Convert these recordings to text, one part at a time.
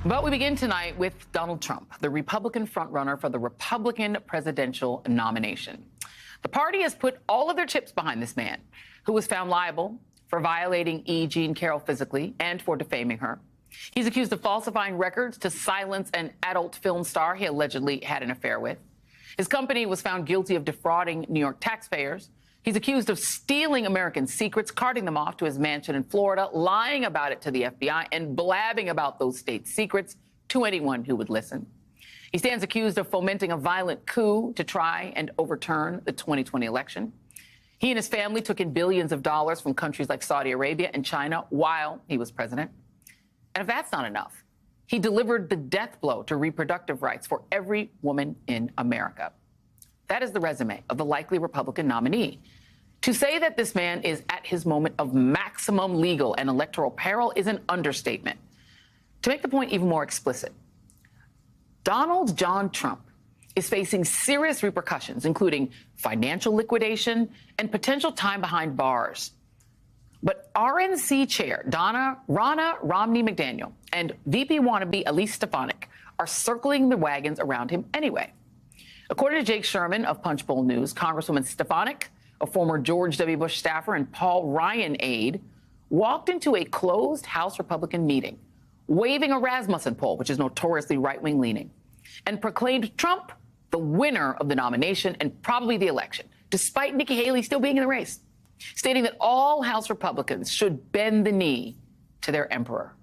But we begin tonight with Donald Trump, the Republican frontrunner for the Republican presidential nomination. The party has put all of their chips behind this man, who was found liable for violating E. Jean Carroll physically and for defaming her. He's accused of falsifying records to silence an adult film star he allegedly had an affair with. His company was found guilty of defrauding New York taxpayers. He's accused of stealing American secrets, carting them off to his mansion in Florida, lying about it to the FBI, and blabbing about those state secrets to anyone who would listen. He stands accused of fomenting a violent coup to try and overturn the 2020 election. He and his family took in billions of dollars from countries like Saudi Arabia and China while he was president. And if that's not enough, he delivered the death blow to reproductive rights for every woman in America. That is the resume of the likely Republican nominee. To say that this man is at his moment of maximum legal and electoral peril is an understatement. To make the point even more explicit, Donald John Trump is facing serious repercussions, including financial liquidation and potential time behind bars. But RNC chair Ronna Romney McDaniel and VP wannabe Elise Stefanik are circling the wagons around him anyway. According to Jake Sherman of Punchbowl News, Congresswoman Stefanik, a former George W. Bush staffer and Paul Ryan aide, walked into a closed House Republican meeting, waving a Rasmussen poll, which is notoriously right-wing leaning, and proclaimed Trump the winner of the nomination and probably the election, despite Nikki Haley still being in the race, stating that all House Republicans should bend the knee to their emperor.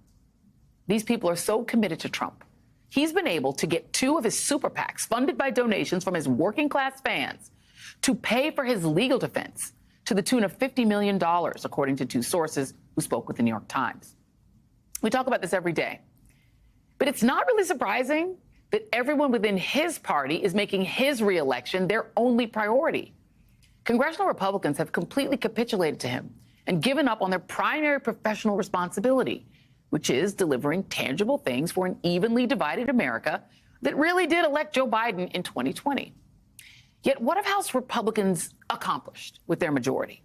These people are so committed to Trump. He's been able to get two of his super PACs, funded by donations from his working-class fans, to pay for his legal defense to the tune of $50 million, according to two sources who spoke with the New York Times. We talk about this every day. But it's not really surprising that everyone within his party is making his reelection their only priority. Congressional Republicans have completely capitulated to him and given up on their primary professional responsibility, which is delivering tangible things for an evenly divided America that really did elect Joe Biden in 2020. Yet what have House Republicans accomplished with their majority?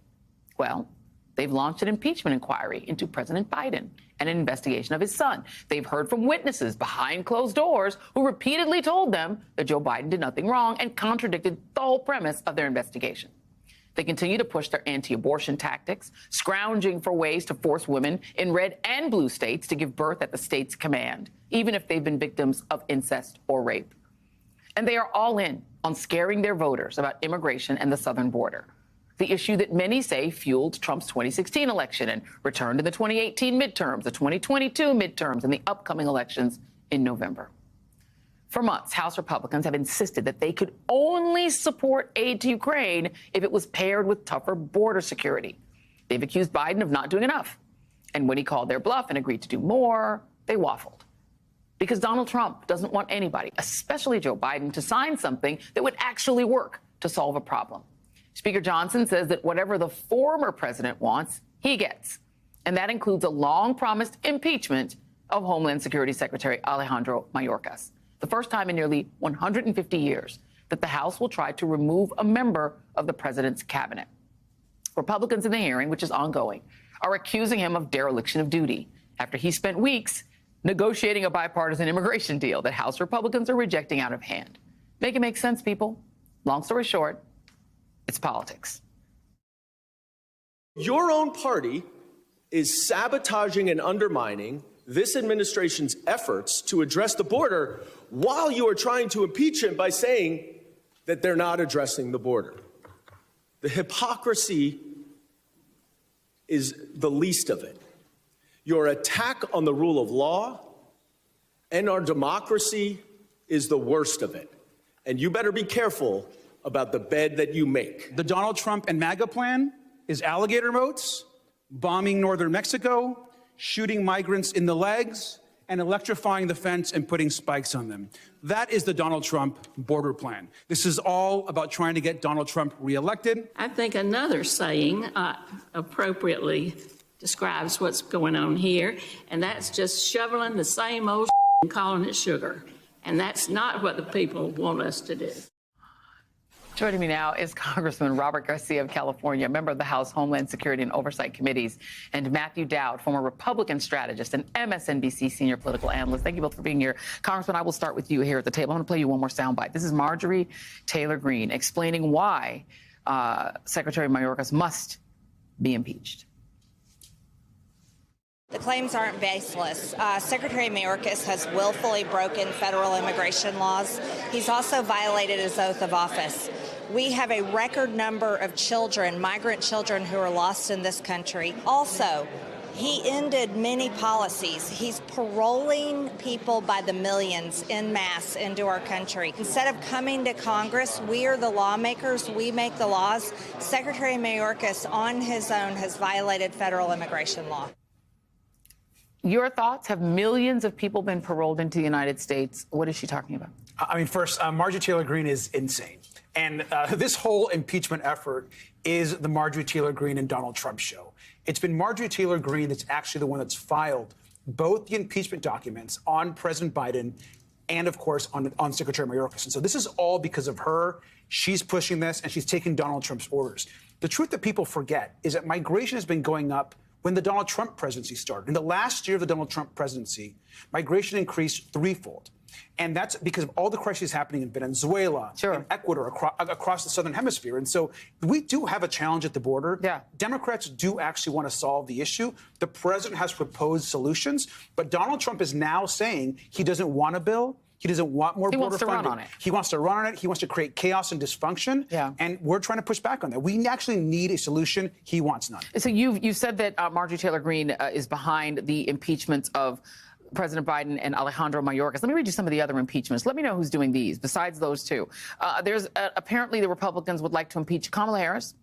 Well, they've launched an impeachment inquiry into President Biden and an investigation of his son. They've heard from witnesses behind closed doors who repeatedly told them that Joe Biden did nothing wrong and contradicted the whole premise of their investigation. They continue to push their anti-abortion tactics, scrounging for ways to force women in red and blue states to give birth at the state's command, even if they've been victims of incest or rape. And they are all in on scaring their voters about immigration and the southern border, the issue that many say fueled Trump's 2016 election and returned in the 2018 midterms, the 2022 midterms, and the upcoming elections in November. For months, House Republicans have insisted that they could only support aid to Ukraine if it was paired with tougher border security. They've accused Biden of not doing enough. And when he called their bluff and agreed to do more, they waffled. Because Donald Trump doesn't want anybody, especially Joe Biden, to sign something that would actually work to solve a problem. Speaker Johnson says that whatever the former president wants, he gets. And that includes a long-promised impeachment of Homeland Security Secretary Alejandro Mayorkas. The first time in nearly 150 years that the House will try to remove a member of the president's cabinet. Republicans in the hearing, which is ongoing, are accusing him of dereliction of duty after he spent weeks negotiating a bipartisan immigration deal that House Republicans are rejecting out of hand. Make it make sense, people. Long story short, it's politics. Your own party is sabotaging and undermining this administration's efforts to address the border while you are trying to impeach him by saying that they're not addressing the border. The hypocrisy is the least of it. Your attack on the rule of law and our democracy is the worst of it. And you better be careful about the bed that you make. The Donald Trump and MAGA plan is alligator moats, bombing northern Mexico, shooting migrants in the legs, and electrifying the fence and putting spikes on them. That is the Donald Trump border plan. This is all about trying to get Donald Trump reelected. I think another saying appropriately describes what's going on here, and that's just shoveling the same old and calling it sugar. And that's not what the people want us to do. Joining me now is Congressman Robert Garcia of California, member of the House Homeland Security and Oversight Committees, and Matthew Dowd, former Republican strategist and MSNBC senior political analyst. Thank you both for being here. Congressman, I will start with you here at the table. I'm going to play you one more soundbite. This is Marjorie Taylor Greene explaining why Secretary Mayorkas must be impeached. The claims aren't baseless. Secretary Mayorkas has willfully broken federal immigration laws. He's also violated his oath of office. We have a record number of children, migrant children, who are lost in this country. Also, he ended many policies. He's paroling people by the millions en masse into our country. Instead of coming to Congress, we are the lawmakers, we make the laws. Secretary Mayorkas on his own has violated federal immigration law. Your thoughts? Have millions of people been paroled into the United States? What is she talking about? I mean, first, Marjorie Taylor Greene is insane. And this whole impeachment effort is the Marjorie Taylor Greene and Donald Trump show. It's been Marjorie Taylor Greene that's actually the one that's filed both the impeachment documents on President Biden and, of course, on Secretary Mayorkas. And so this is all because of her. She's pushing this, and she's taking Donald Trump's orders. The truth that people forget is that migration has been going up when the Donald Trump presidency started. In the last year of the Donald Trump presidency, migration increased threefold. And that's because of all the crises happening in Venezuela, and Ecuador, across the southern hemisphere. And so we do have a challenge at the border. Yeah. Democrats do actually want to solve the issue. The president has proposed solutions, but Donald Trump is now saying he doesn't want a bill. He doesn't want more border funding. He wants to run on it. He wants to run on it. He wants to create chaos and dysfunction. Yeah. And we're trying to push back on that. We actually need a solution. He wants none. So you've said that Marjorie Taylor Greene is behind the impeachments of President Biden and Alejandro Mayorkas. Let me read you some of the other impeachments. Let me know who's doing these besides those two. There's apparently the Republicans would like to impeach Kamala Harris.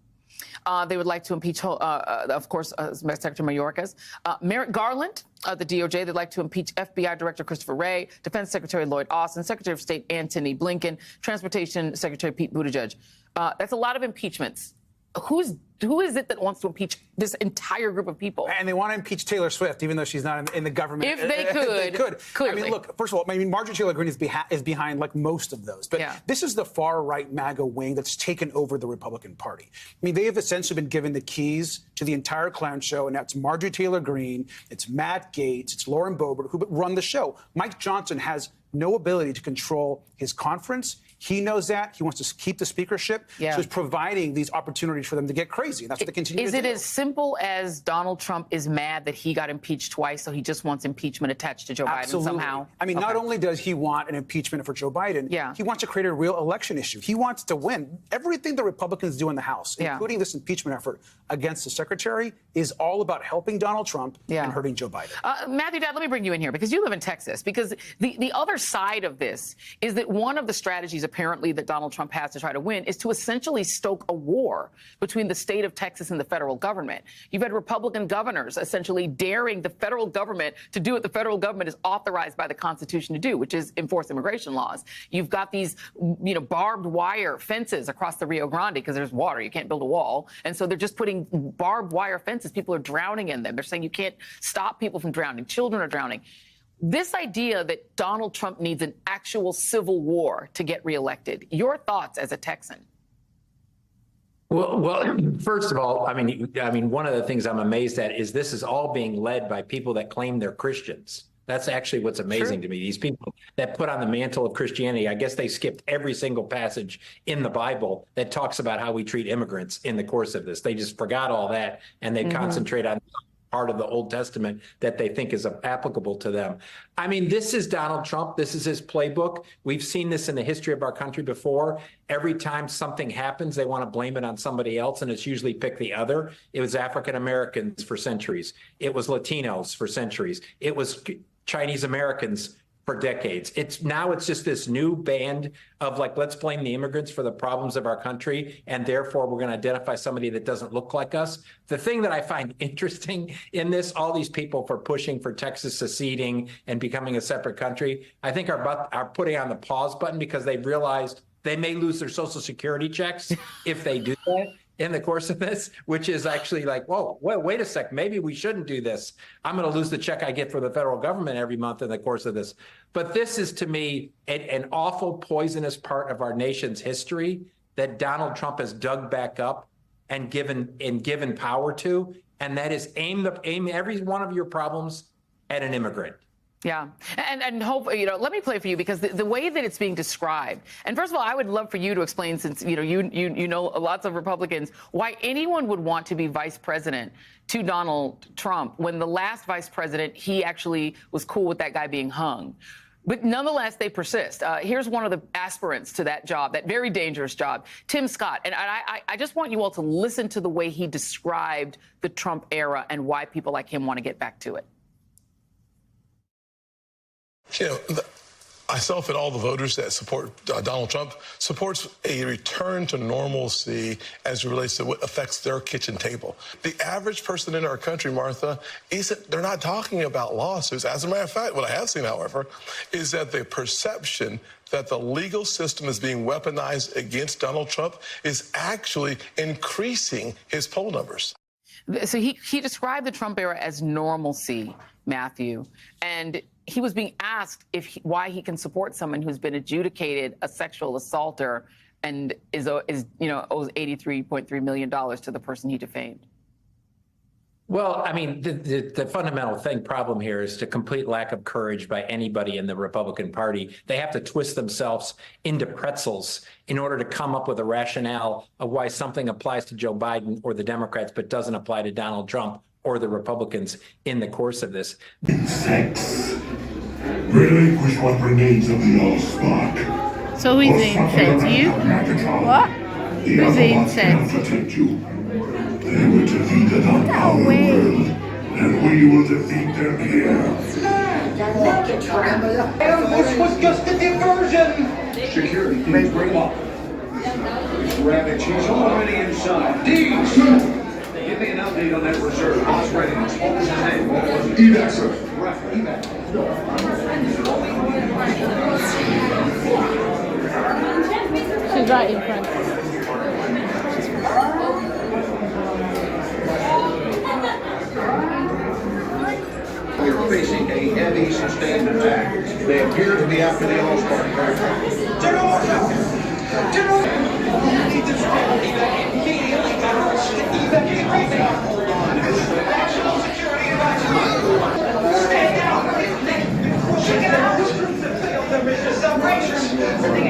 They would like to impeach, of course, Secretary Mayorkas. Merrick Garland, the DOJ, they'd like to impeach FBI Director Christopher Wray, Defense Secretary Lloyd Austin, Secretary of State Antony Blinken, Transportation Secretary Pete Buttigieg. That's a lot of impeachments. Who is it that wants to impeach this entire group of people? And they want to impeach Taylor Swift, even though she's not in the government. If they could, they could. Clearly. I mean, look, first of all, I mean, Marjorie Taylor Greene is behind like most of those. But this is the far-right MAGA wing that's taken over the Republican Party. I mean, they have essentially been given the keys to the entire clown show, and that's Marjorie Taylor Greene, it's Matt Gaetz, it's Lauren Boebert, who run the show. Mike Johnson has no ability to control his conference. He knows that. He wants to keep the speakership. So he's providing these opportunities for them to get crazy. And that's what they continue to do. Is it as simple as Donald Trump is mad that he got impeached twice, so he just wants impeachment attached to Joe Biden somehow? I mean, not only does he want an impeachment for Joe Biden, he wants to create a real election issue. He wants to win. Everything the Republicans do in the House, including this impeachment effort against the secretary, is all about helping Donald Trump and hurting Joe Biden. Matthew, Dad, let me bring you in here because you live in Texas. Because the other side of this is that one of the strategies apparently that Donald Trump has to try to win is to essentially stoke a war between the state of Texas and the federal government. You've had Republican governors essentially daring the federal government to do what the federal government is authorized by the Constitution to do, which is enforce immigration laws. You've got these, barbed wire fences across the Rio Grande because there's water. You can't build a wall. And so they're just putting barbed wire fences. People are drowning in them. They're saying you can't stop people from drowning. Children are drowning. This idea that Donald Trump needs an actual civil war to get reelected. Your thoughts as a Texan? Well, first of all, I mean, one of the things I'm amazed at is this is all being led by people that claim they're Christians. That's actually what's amazing to me. These people that put on the mantle of Christianity, I guess they skipped every single passage in the Bible that talks about how we treat immigrants in the course of this. They just forgot all that, and they concentrate on part of the Old Testament that they think is applicable to them. I mean, this is Donald Trump. This is his playbook. We've seen this in the history of our country before. Every time something happens, they want to blame it on somebody else, and it's usually pick the other. It was African Americans for centuries. It was Latinos for centuries. It was Chinese Americans for decades. It's just this new band of like, let's blame the immigrants for the problems of our country, and therefore we're going to identify somebody that doesn't look like us. The thing that I find interesting in this, all these people for pushing for Texas seceding and becoming a separate country, I think are putting on the pause button because they've realized they may lose their Social Security checks if they do that in the course of this, which is actually like, whoa, wait a sec, maybe we shouldn't do this. I'm going to lose the check I get for the federal government every month in the course of this. But this is, to me, an awful, poisonous part of our nation's history that Donald Trump has dug back up and given power to, and that is aim every one of your problems at an immigrant. Yeah. And hope, let me play for you, because the way that it's being described, and first of all, I would love for you to explain, since, you know lots of Republicans, why anyone would want to be vice president to Donald Trump when the last vice president, he actually was cool with that guy being hung. But nonetheless, they persist. Here's one of the aspirants to that job, that very dangerous job, Tim Scott. And I just want you all to listen to the way he described the Trump era and why people like him want to get back to it. Myself and all the voters that support Donald Trump supports a return to normalcy as it relates to what affects their kitchen table. The average person in our country, Martha, they're not talking about lawsuits. As a matter of fact, what I have seen, however, is that the perception that the legal system is being weaponized against Donald Trump is actually increasing his poll numbers. So he described the Trump era as normalcy, Matthew, and he was being asked why he can support someone who's been adjudicated a sexual assaulter and owes $83.3 million to the person he defamed. Well, I mean, the fundamental problem here is the complete lack of courage by anybody in the Republican Party. They have to twist themselves into pretzels in order to come up with a rationale of why something applies to Joe Biden or the Democrats but doesn't apply to Donald Trump or the Republicans in the course of this. Insects. Really push what remains of the old spark. So who's the insect? You? What? Who's the insect? They were defeated on our world, and we will defeat them here. And this was just a diversion. Security, please bring up. Rabbit, she's already inside. Deeds! Give me an update on that reserve. Boss readiness. What was his name? Evac, sir. Right, evac. She's right in front. We are facing a heavy, sustained attack. They appear to be after the All-Star aircraft. General Order! General Order! Need to immediately evacuate. Hold on. National security evacuation. Stand down. Check it out. There is a celebration.